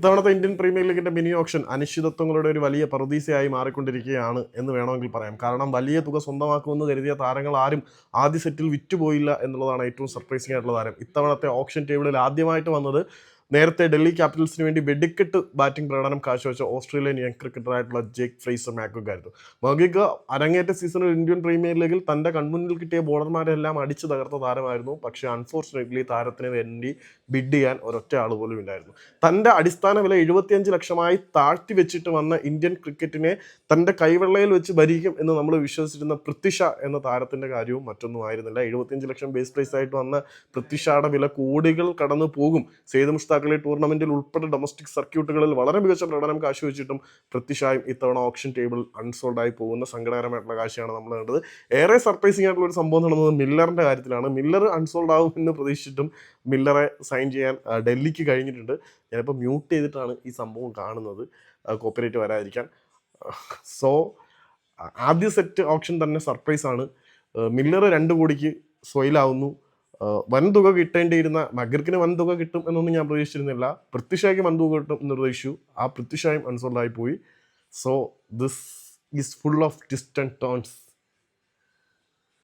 ഇത്തവണത്തെ Indian premier ലീഗിന്റെ mini option അനിശ്ചിതത്വങ്ങളുടെ ഒരു വലിയ പറുദീസയായി മാറിക്കൊണ്ടിരിക്കുകയാണ് എന്ന് വേണമെങ്കിൽ പറയാം. കാരണം വലിയ തുക സ്വന്തമാക്കുമെന്ന് കരുതിയ താരങ്ങൾ ആരും ആദ്യ സെറ്റിൽ വിറ്റുപോയില്ല എന്നുള്ളതാണ് ഏറ്റവും സർപ്രൈസിംഗ് ആയിട്ടുള്ള താരം. ഇത്തവണത്തെ ഓപ്ഷൻ ടേബിളിൽ ആദ്യമായിട്ട് വന്നത് നേരത്തെ ഡൽഹി ക്യാപിറ്റൽസിന് വേണ്ടി വെടിക്കെട്ട് ബാറ്റിംഗ് പ്രകടനം കാഴ്ചവെച്ച ഓസ്ട്രേലിയൻ യങ് ക്രിക്കറ്ററായിട്ടുള്ള ജേക്ക് ഫ്രേസർ മാക്ഗുഗ് ആയിരുന്നു. മാക്ഗുഗ് അരങ്ങേറ്റ സീസണിൽ ഇന്ത്യൻ പ്രീമിയർ ലീഗിൽ തന്റെ കൺമുന്നിൽ കിട്ടിയ ബോളർമാരെല്ലാം അടിച്ചു തകർത്ത താരമായിരുന്നു. പക്ഷേ അൺഫോർച്ചുനേറ്റ്ലി താരത്തിന് വേണ്ടി ബിഡ് ചെയ്യാൻ ഒരൊറ്റ ആൾ പോലും ഇല്ലായിരുന്നു. തന്റെ അടിസ്ഥാന വില 75 ലക്ഷമായി താഴ്ത്തി വെച്ചിട്ട് വന്ന ഇന്ത്യൻ ക്രിക്കറ്റിനെ തന്റെ കൈവെള്ളയിൽ വെച്ച് ഭരിക്കും എന്ന് നമ്മൾ വിശ്വസിച്ചിരുന്ന പൃഥ്വി ഷാ എന്ന താരത്തിന്റെ കാര്യവും മറ്റൊന്നും ആയിരുന്നില്ല. 75 ലക്ഷം ബേസ് പ്രൈസ് ആയിട്ട് വന്ന പൃഥ്വി ഷായുടെ വില കോടികൾ കടന്നു പോകും. സെയ്ദ് മുഷ്താഖ് അലി ടൂർണമെന്റിൽ ഉൾപ്പെടെ ഡൊമസ്റ്റിക് സർക്യൂട്ടുകളിൽ വളരെ മികച്ച പ്രകടനം കാഴ്ചവെച്ചിട്ടും പൃഥ്വി ഷായും ഇത്തവണ ഓപ്ഷൻ ടേബിൾ അൺസോൾഡ് ആയി പോകുന്ന സങ്കടകരമായിട്ടുള്ള കാഴ്ചയാണ് നമ്മൾ കണ്ടത്. ഏറെ സർപ്രൈസിംഗ് ആയിട്ടുള്ള ഒരു സംഭവം നടന്നത് മില്ലറിന്റെ കാര്യത്തിലാണ്. മില്ലർ അൺസോൾഡ് ആവും എന്ന് പ്രതീക്ഷിച്ചിട്ടും മില്ലറെ സൈൻ ചെയ്യാൻ ഡൽഹിക്ക് കഴിഞ്ഞിട്ടുണ്ട്. ഞാനിപ്പോൾ മ്യൂട്ട് ചെയ്തിട്ടാണ് ഈ സംഭവം കാണുന്നത്, കോപ്പറേറ്റ് വരാതിരിക്കാൻ. സോ ആദ്യ സെറ്റ് ഓപ്ഷൻ തന്നെ സർപ്രൈസ് ആണ്. മില്ലർ 2 കോടിക്ക് സ്വയിലാവുന്നു. വൻ തുക കിട്ടേണ്ടിയിരുന്ന മഗർക്കിന് വൻ തുക കിട്ടും എന്നൊന്നും ഞാൻ പ്രതീക്ഷിച്ചിരുന്നില്ല. പൃഥ്വി ഷായ്ക്ക് വൻ തുക കിട്ടും എന്ന് പ്രതീക്ഷിച്ചു. ആ പൃഥ്വി ഷായും അൺസോൾഡ് ആയി പോയി. So this is full of twist and turns.